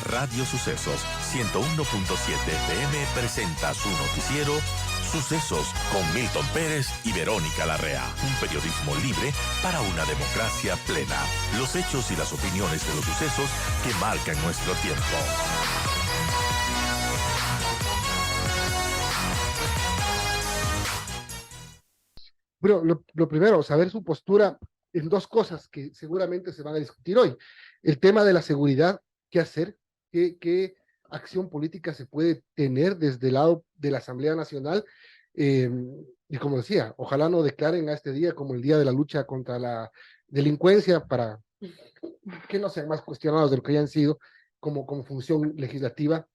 Radio Sucesos 101.7 FM presenta su noticiero Sucesos con Milton Pérez y Verónica Larrea. Un periodismo libre para una democracia plena. Los hechos y las opiniones de los sucesos que marcan nuestro tiempo. Bueno, lo primero, saber su postura en dos cosas que seguramente se van a discutir hoy. El tema de la seguridad, qué hacer, qué acción política se puede tener desde el lado de la Asamblea Nacional. Y como decía, ojalá no declaren a este día como el día de la lucha contra la delincuencia para que no sean más cuestionados de lo que hayan sido como función legislativa.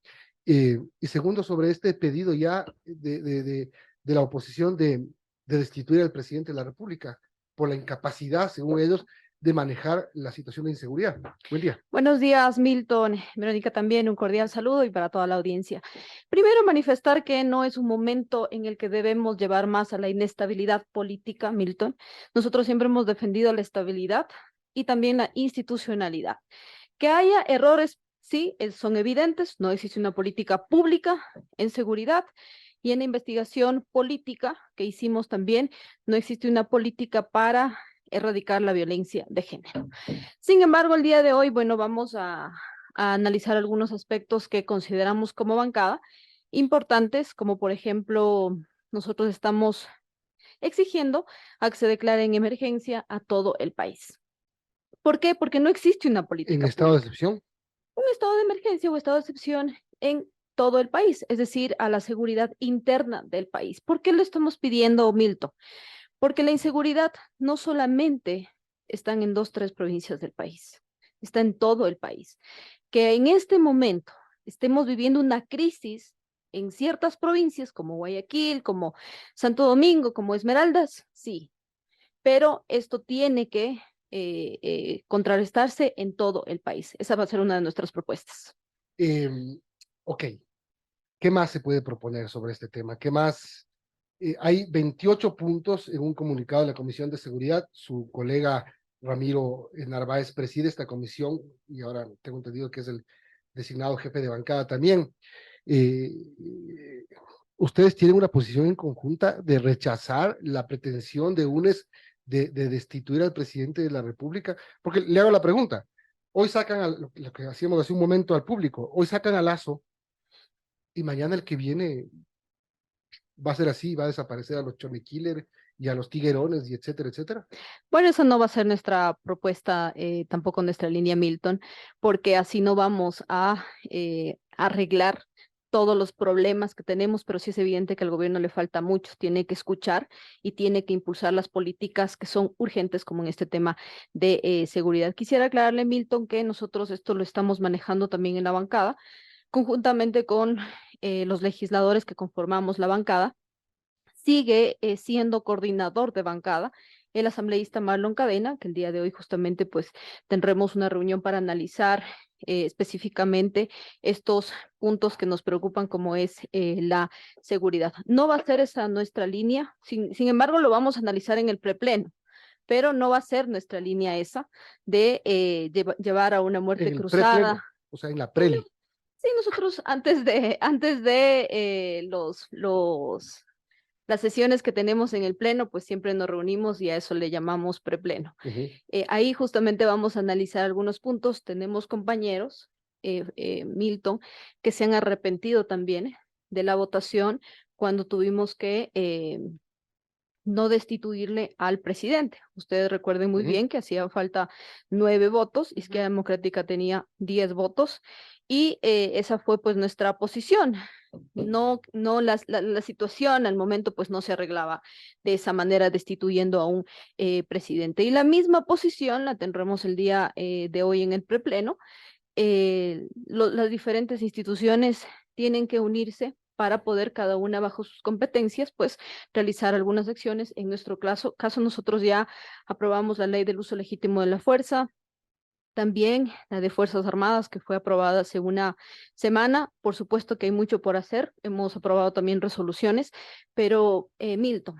Y segundo, sobre este pedido ya de la oposición de destituir al presidente de la República por la incapacidad, según ellos, de manejar la situación de inseguridad. Buen día. Buenos días, Milton. Verónica, también un cordial saludo y para toda la audiencia. Primero, manifestar que no es un momento en el que debemos llevar más a la inestabilidad política, Milton. Nosotros siempre hemos defendido la estabilidad y también la institucionalidad. Que haya errores, sí, son evidentes. No existe una política pública en seguridad. Y en la investigación política que hicimos también, no existe una política para erradicar la violencia de género. Sin embargo, el día de hoy, bueno, vamos a analizar algunos aspectos que consideramos como bancada importantes, como por ejemplo, nosotros estamos exigiendo a que se declare en emergencia a todo el país. ¿Por qué? Porque no existe una política ¿En estado de pública. excepción? Un estado de emergencia o estado de excepción en todo el país, es decir, a la seguridad interna del país. ¿Por qué lo estamos pidiendo, Milton? Porque la inseguridad no solamente está en 2, 3 provincias del país, está en todo el país. Que en este momento estemos viviendo una crisis en ciertas provincias como Guayaquil, como Santo Domingo, como Esmeraldas, sí, pero esto tiene que contrarrestarse en todo el país. Esa va a ser una de nuestras propuestas. Ok, ¿qué más se puede proponer sobre este tema? ¿Qué más? Hay 28 puntos en un comunicado de la Comisión de Seguridad. Su colega Ramiro Narváez preside esta comisión y ahora tengo entendido que es el designado jefe de bancada también. Eh, ¿Ustedes tienen una posición en conjunta de rechazar la pretensión de UNES de destituir al presidente de la República? Porque le hago la pregunta. Hoy sacan lo que hacíamos hace un momento al público, hoy sacan a Lazo y mañana el que viene va a ser así, va a desaparecer a los Chone Killer y a los Tiguerones y etcétera, etcétera. Bueno, esa no va a ser nuestra propuesta, tampoco nuestra línea, Milton, porque así no vamos a arreglar todos los problemas que tenemos, pero sí es evidente que al gobierno le falta mucho, tiene que escuchar y tiene que impulsar las políticas que son urgentes, como en este tema de seguridad. Quisiera aclararle, Milton, que nosotros esto lo estamos manejando también en la bancada, conjuntamente con los legisladores que conformamos la bancada. Sigue siendo coordinador de bancada el asambleísta Marlon Cadena, que el día de hoy justamente pues tendremos una reunión para analizar específicamente estos puntos que nos preocupan como es la seguridad. No va a ser esa nuestra línea, sin embargo lo vamos a analizar en el prepleno, pero no va a ser nuestra línea esa de llevar a una muerte En el cruzada. prepleno, o sea, en la preli. Sí, nosotros antes de las sesiones que tenemos en el pleno, pues siempre nos reunimos y a eso le llamamos prepleno. Ahí justamente vamos a analizar algunos puntos. Tenemos compañeros, Milton, que se han arrepentido también de la votación cuando tuvimos que no destituirle al presidente. Ustedes recuerden muy bien que hacía falta 9 votos, Izquierda Democrática tenía 10 votos y esa fue pues nuestra posición. No, la situación al momento pues no se arreglaba de esa manera destituyendo a un presidente. Y la misma posición la tendremos el día de hoy en el prepleno. Las diferentes instituciones tienen que unirse para poder cada una bajo sus competencias, pues realizar algunas acciones. En nuestro caso nosotros ya aprobamos la ley del uso legítimo de la fuerza, también la de Fuerzas Armadas, que fue aprobada hace una semana. Por supuesto que hay mucho por hacer, hemos aprobado también resoluciones, pero Milton,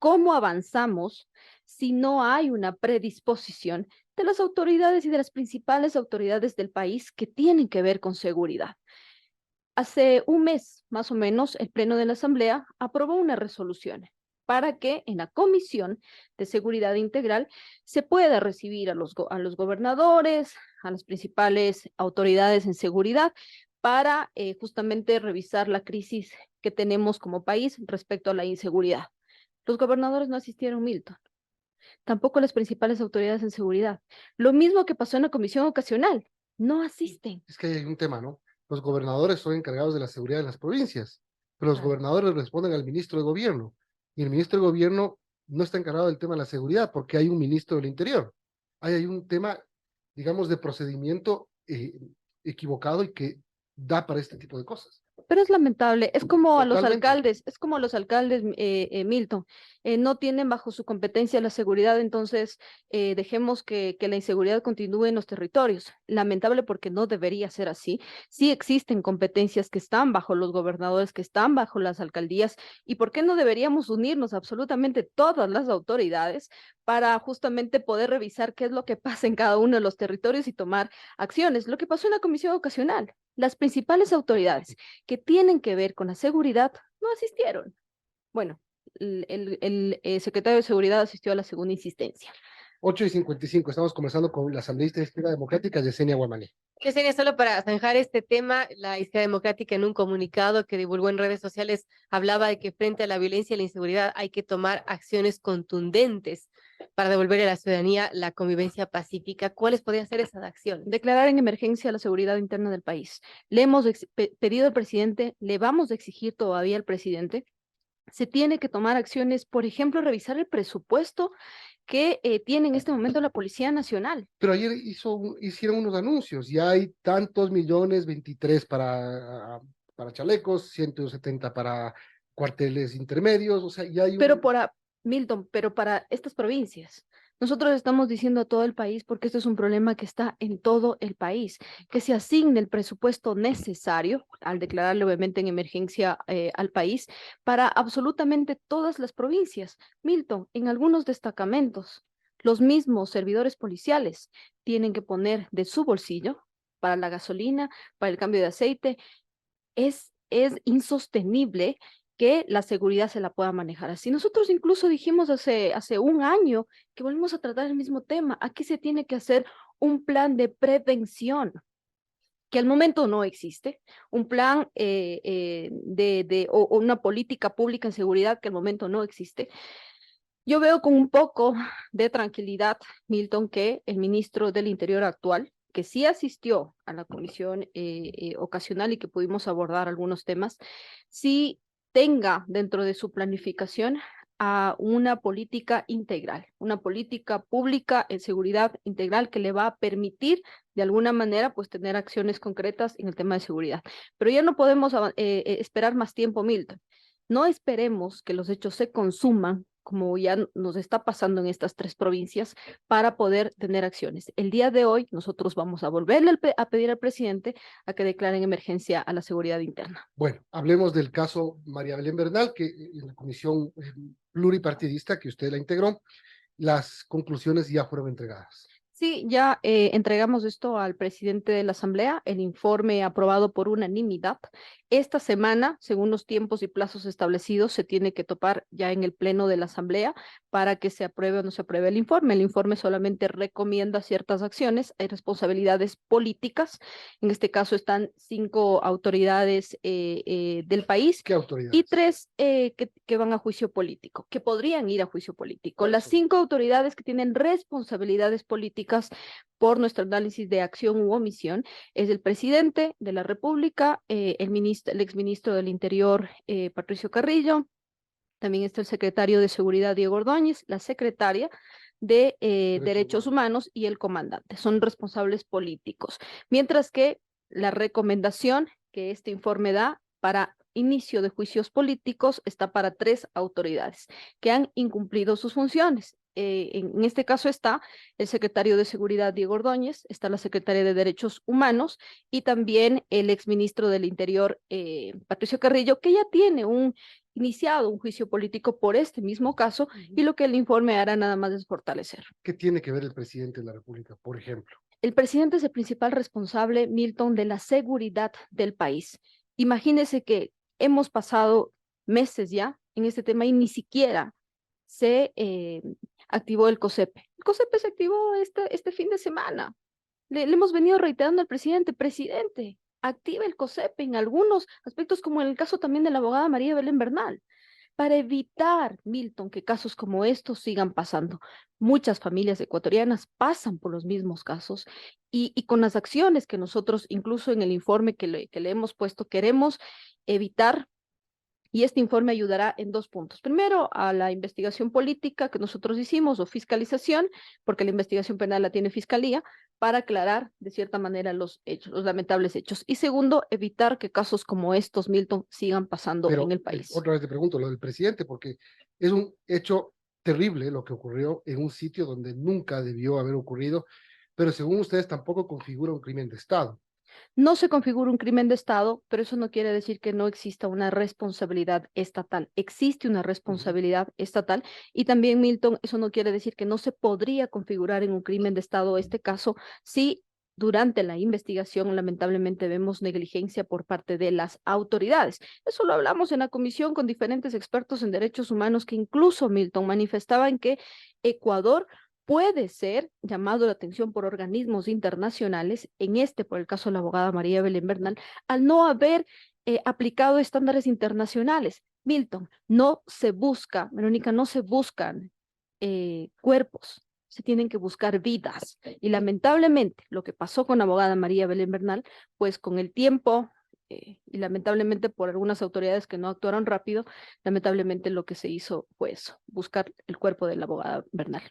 ¿cómo avanzamos si no hay una predisposición de las autoridades y de las principales autoridades del país que tienen que ver con seguridad. Hace un mes, más o menos, el Pleno de la Asamblea aprobó una resolución para que en la Comisión de Seguridad Integral se pueda recibir a los gobernadores, a las principales autoridades en seguridad, para justamente revisar la crisis que tenemos como país respecto a la inseguridad. Los gobernadores no asistieron, Milton, tampoco las principales autoridades en seguridad. Lo mismo que pasó en la comisión ocasional, no asisten. Es que hay un tema, ¿no? Los gobernadores son encargados de la seguridad de las provincias, pero los gobernadores responden al ministro de gobierno, y el ministro de gobierno no está encargado del tema de la seguridad porque hay un ministro del interior. Hay un tema, digamos, de procedimiento equivocado y que da para este tipo de cosas. Pero es lamentable, es como a los Totalmente. alcaldes, Milton, no tienen bajo su competencia la seguridad, entonces dejemos que la inseguridad continúe en los territorios. Lamentable porque no debería ser así. Sí existen competencias que están bajo los gobernadores, que están bajo las alcaldías, y ¿por qué no deberíamos unirnos absolutamente todas las autoridades para justamente poder revisar qué es lo que pasa en cada uno de los territorios y tomar acciones? Lo que pasó en la comisión ocasional, las principales autoridades que tienen que ver con la seguridad no asistieron. Bueno, el secretario de Seguridad asistió a la segunda insistencia. 8:55, estamos conversando con la asambleísta de Izquierda Democrática, Yesenia Guamaní. Yesenia, solo para zanjar este tema, la Izquierda Democrática en un comunicado que divulgó en redes sociales hablaba de que frente a la violencia y la inseguridad hay que tomar acciones contundentes para devolver a la ciudadanía la convivencia pacífica. ¿Cuáles podrían ser esas acciones? Declarar en emergencia la seguridad interna del país. Le hemos pedido al presidente, le vamos a exigir todavía al presidente. Se tiene que tomar acciones, por ejemplo, revisar el presupuesto que tiene en este momento la Policía Nacional. Pero ayer hicieron unos anuncios, ya hay tantos millones, 23 para chalecos, 170 para cuarteles intermedios, o sea, ya hay Pero Milton, pero para estas provincias. Nosotros estamos diciendo a todo el país, porque este es un problema que está en todo el país, que se asigne el presupuesto necesario, al declararle obviamente en emergencia al país, para absolutamente todas las provincias. Milton, en algunos destacamentos, los mismos servidores policiales tienen que poner de su bolsillo para la gasolina, para el cambio de aceite. Es insostenible que la seguridad se la pueda manejar así. Nosotros incluso dijimos hace un año que volvemos a tratar el mismo tema. Aquí se tiene que hacer un plan de prevención que al momento no existe, un plan o una política pública en seguridad que al momento no existe. Yo veo con un poco de tranquilidad, Milton, que el ministro del Interior actual, que sí asistió a la comisión ocasional y que pudimos abordar algunos temas, sí tenga dentro de su planificación a una política integral, una política pública en seguridad integral que le va a permitir de alguna manera pues tener acciones concretas en el tema de seguridad. Pero ya no podemos esperar más tiempo, Milton. No esperemos que los hechos se consuman como ya nos está pasando en estas 3 provincias, para poder tener acciones. El día de hoy nosotros vamos a volverle a pedir al presidente a que declare en emergencia a la seguridad interna. Bueno, hablemos del caso María Belén Bernal, que en la comisión pluripartidista que usted la integró, las conclusiones ya fueron entregadas. Sí, ya entregamos esto al presidente de la Asamblea, el informe aprobado por unanimidad. Esta semana, según los tiempos y plazos establecidos, se tiene que topar ya en el pleno de la Asamblea para que se apruebe o no se apruebe el informe. El informe solamente recomienda ciertas acciones, hay responsabilidades políticas. En este caso están 5 autoridades del país. ¿Qué autoridades? Y 3 que van a juicio político, que podrían ir a juicio político. Las 5 autoridades que tienen responsabilidades políticas por nuestro análisis de acción u omisión es el presidente de la República, el exministro del Interior, Patricio Carrillo, también está el secretario de Seguridad, Diego Ordóñez, la secretaria de Derechos Humanos y el comandante. Son responsables políticos. Mientras que la recomendación que este informe da para inicio de juicios políticos está para 3 autoridades que han incumplido sus funciones. En este caso está el secretario de Seguridad, Diego Ordóñez, está la secretaria de Derechos Humanos y también el exministro del Interior, Patricio Carrillo, que ya tiene un iniciado un juicio político por este mismo caso y lo que el informe hará nada más es fortalecer. ¿Qué tiene que ver el presidente de la República, por ejemplo? El presidente es el principal responsable, Milton, de la seguridad del país. Imagínese que hemos pasado meses ya en este tema y ni siquiera se activó el COSEPE. El COSEPE se activó este fin de semana. Le hemos venido reiterando al presidente, activa el COSEPE en algunos aspectos, como en el caso también de la abogada María Belén Bernal, para evitar, Milton, que casos como estos sigan pasando. Muchas familias ecuatorianas pasan por los mismos casos y con las acciones que nosotros, incluso en el informe que le hemos puesto, queremos evitar. Y este informe ayudará en 2 puntos. Primero, a la investigación política que nosotros hicimos o fiscalización, porque la investigación penal la tiene Fiscalía, para aclarar de cierta manera los hechos, los lamentables hechos. Y segundo, evitar que casos como estos, Milton, sigan pasando Pero en el país. otra vez te pregunto lo del presidente, porque es un hecho terrible lo que ocurrió en un sitio donde nunca debió haber ocurrido, pero según ustedes tampoco configura un crimen de Estado. No se configura un crimen de Estado, pero eso no quiere decir que no exista una responsabilidad estatal. Existe una responsabilidad estatal y también, Milton, eso no quiere decir que no se podría configurar en un crimen de Estado este caso si durante la investigación lamentablemente vemos negligencia por parte de las autoridades. Eso lo hablamos en la comisión con diferentes expertos en derechos humanos que incluso, Milton, manifestaban que Ecuador puede ser llamado la atención por organismos internacionales, por el caso de la abogada María Belén Bernal, al no haber aplicado estándares internacionales. Milton, no se busca, Verónica, no se buscan cuerpos, se tienen que buscar vidas. Y lamentablemente, lo que pasó con la abogada María Belén Bernal, pues con el tiempo, y lamentablemente por algunas autoridades que no actuaron rápido, lamentablemente lo que se hizo fue eso, buscar el cuerpo de la abogada Bernal.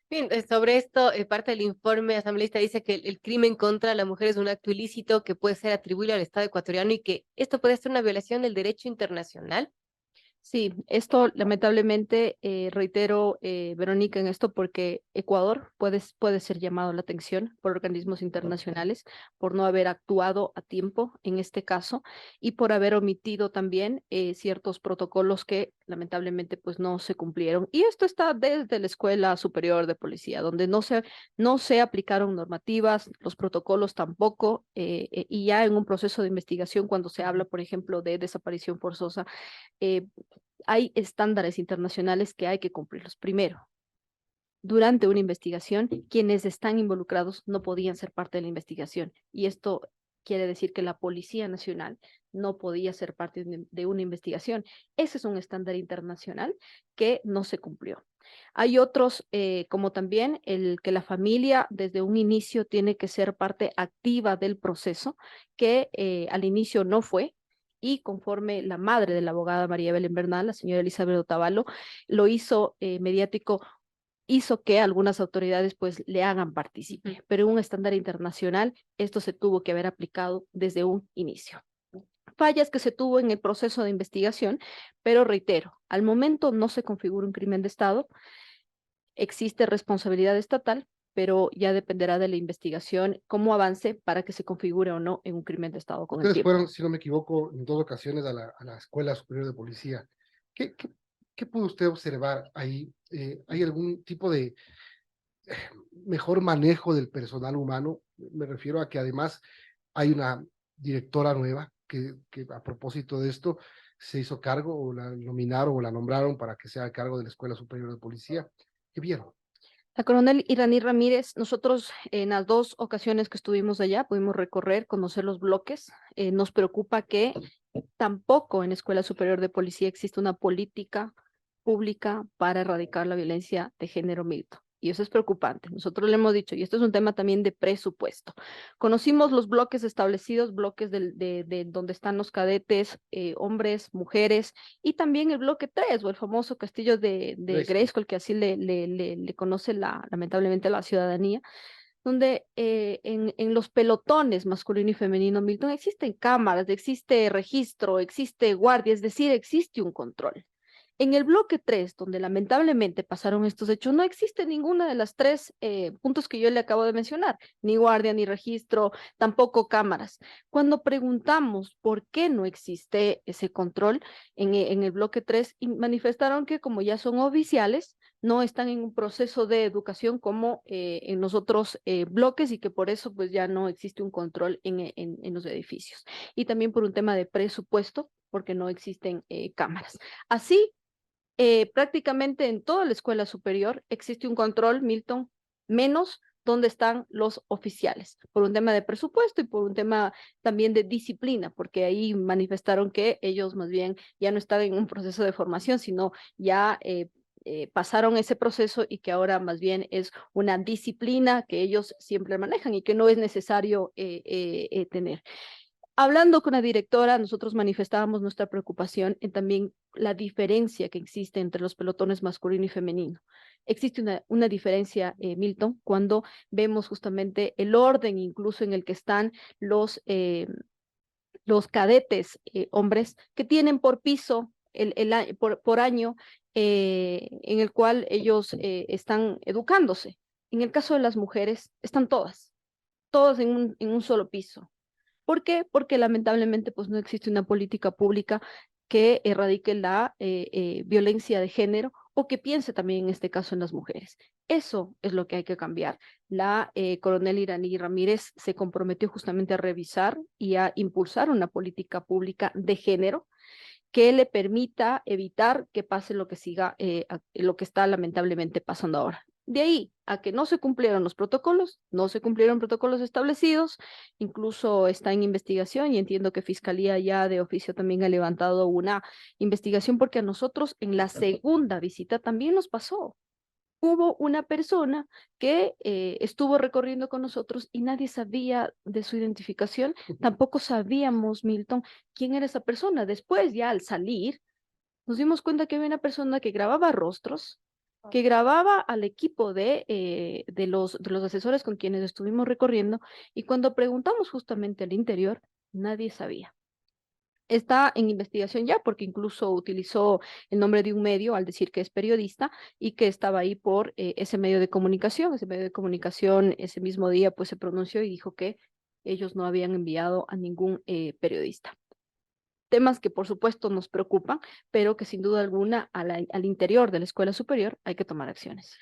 Bien, sobre esto, parte del informe asambleísta dice que el crimen contra la mujer es un acto ilícito que puede ser atribuido al Estado ecuatoriano y que esto puede ser una violación del derecho internacional. Sí, esto lamentablemente, reitero, Verónica, en esto porque Ecuador puede ser llamado la atención por organismos internacionales por no haber actuado a tiempo en este caso y por haber omitido también ciertos protocolos que lamentablemente pues no se cumplieron. Y esto está desde la Escuela Superior de Policía, donde no se aplicaron normativas, los protocolos tampoco, y ya en un proceso de investigación cuando se habla, por ejemplo, de desaparición forzosa, hay estándares internacionales que hay que cumplirlos. Primero, durante una investigación, quienes están involucrados no podían ser parte de la investigación. Y esto quiere decir que la Policía Nacional no podía ser parte de una investigación. Ese es un estándar internacional que no se cumplió. Hay otros, como también el que la familia desde un inicio tiene que ser parte activa del proceso, que al inicio no fue. Y conforme la madre de la abogada María Belén Bernal, la señora Elizabeth Otavalo, lo hizo mediático, hizo que algunas autoridades pues le hagan partícipe, pero en un estándar internacional esto se tuvo que haber aplicado desde un inicio. Fallas que se tuvo en el proceso de investigación, pero reitero, al momento no se configura un crimen de Estado, existe responsabilidad estatal, pero ya dependerá de la investigación cómo avance para que se configure o no en un crimen de Estado con el Ustedes tiempo. fueron, si no me equivoco, en 2 ocasiones a la Escuela Superior de Policía. ¿Qué pudo usted observar ahí? ¿Hay algún tipo de mejor manejo del personal humano? Me refiero a que además hay una directora nueva que a propósito de esto se hizo cargo o la nominaron o la nombraron para que sea a cargo de la Escuela Superior de Policía. ¿Qué vieron? La coronel Iraní Ramírez, nosotros en las 2 ocasiones que estuvimos allá pudimos recorrer, conocer los bloques. Nos preocupa que tampoco en Escuela Superior de Policía existe una política pública para erradicar la violencia de género, Milton. Y eso es preocupante. Nosotros le hemos dicho, y esto es un tema también de presupuesto. Conocimos los bloques establecidos, bloques de donde están los cadetes, hombres, mujeres, y también el bloque 3, o el famoso castillo de Grayskull, que así le conoce lamentablemente la ciudadanía, donde en los pelotones masculino y femenino, Milton, existen cámaras, existe registro, existe guardia, es decir, existe un control. En el bloque 3, donde lamentablemente pasaron estos hechos, no existe ninguna de las tres puntos que yo le acabo de mencionar, ni guardia, ni registro, tampoco cámaras. Cuando preguntamos por qué no existe ese control en el bloque 3, manifestaron que como ya son oficiales, no están en un proceso de educación como en los otros bloques y que por eso pues ya no existe un control en los edificios. Y también por un tema de presupuesto, porque no existen cámaras. Así, prácticamente en toda la escuela superior existe un control, Milton, menos donde están los oficiales, por un tema de presupuesto y por un tema también de disciplina, porque ahí manifestaron que ellos más bien ya no están en un proceso de formación, sino ya pasaron ese proceso y que ahora más bien es una disciplina que ellos siempre manejan y que no es necesario tener. Hablando con la directora, nosotros manifestábamos nuestra preocupación en también la diferencia que existe entre los pelotones masculino y femenino. Existe una diferencia, Milton, cuando vemos justamente el orden incluso en el que están los cadetes hombres que tienen por piso por año en el cual ellos están educándose. En el caso de las mujeres, están todas en un solo piso. ¿Por qué? Porque lamentablemente pues no existe una política pública que erradique la violencia de género o que piense también en este caso en las mujeres. Eso es lo que hay que cambiar. La coronel Iraní Ramírez se comprometió justamente a revisar y a impulsar una política pública de género que le permita evitar que pase lo que lo que está lamentablemente pasando ahora. De ahí a que no se cumplieron los protocolos, no se cumplieron protocolos establecidos, incluso está en investigación y entiendo que Fiscalía ya de oficio también ha levantado una investigación porque a nosotros en la segunda visita también nos pasó. Hubo una persona que estuvo recorriendo con nosotros y nadie sabía de su identificación, tampoco sabíamos, Milton, quién era esa persona. Después, ya al salir, nos dimos cuenta que había una persona que grababa rostros, que grababa al equipo de los asesores con quienes estuvimos recorriendo, y cuando preguntamos justamente al interior, nadie sabía. Está en investigación ya porque incluso utilizó el nombre de un medio al decir que es periodista y que estaba ahí por ese medio de comunicación. Ese medio de comunicación ese mismo día pues se pronunció y dijo que ellos no habían enviado a ningún periodista. Temas que por supuesto nos preocupan, pero que sin duda alguna al interior de la escuela superior hay que tomar acciones.